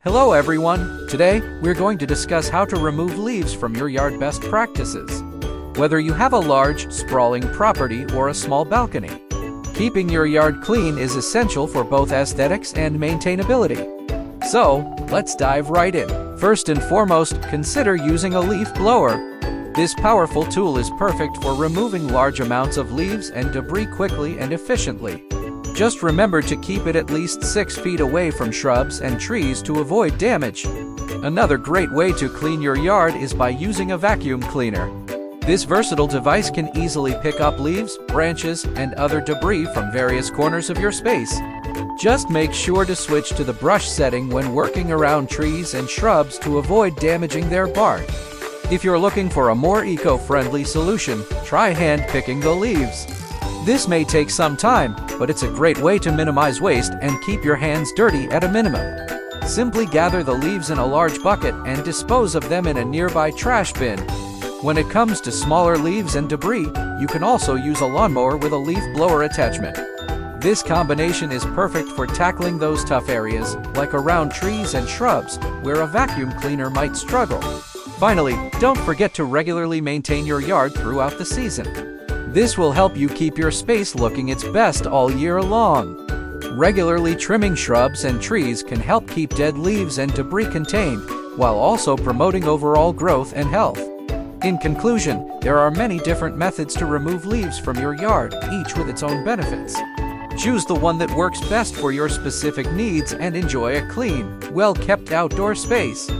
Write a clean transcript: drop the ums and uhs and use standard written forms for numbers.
Hello everyone! Today, we're going to discuss how to remove leaves from your yard best practices. Whether you have a large, sprawling property or a small balcony, keeping your yard clean is essential for both aesthetics and maintainability. So, let's dive right in. First and foremost, consider using a leaf blower. This powerful tool is perfect for removing large amounts of leaves and debris quickly and efficiently. Just remember to keep it at least 6 feet away from shrubs and trees to avoid damage. Another great way to clean your yard is by using a vacuum cleaner. This versatile device can easily pick up leaves, branches, and other debris from various corners of your space. Just make sure to switch to the brush setting when working around trees and shrubs to avoid damaging their bark. If you're looking for a more eco-friendly solution, try hand-picking the leaves. This may take some time, but it's a great way to minimize waste and keep your hands dirty at a minimum. Simply gather the leaves in a large bucket and dispose of them in a nearby trash bin. When it comes to smaller leaves and debris, you can also use a lawnmower with a leaf blower attachment. This combination is perfect for tackling those tough areas, like around trees and shrubs, where a vacuum cleaner might struggle. Finally, don't forget to regularly maintain your yard throughout the season. This will help you keep your space looking its best all year long. Regularly trimming shrubs and trees can help keep dead leaves and debris contained, while also promoting overall growth and health. In conclusion, there are many different methods to remove leaves from your yard, each with its own benefits. Choose the one that works best for your specific needs and enjoy a clean, well-kept outdoor space.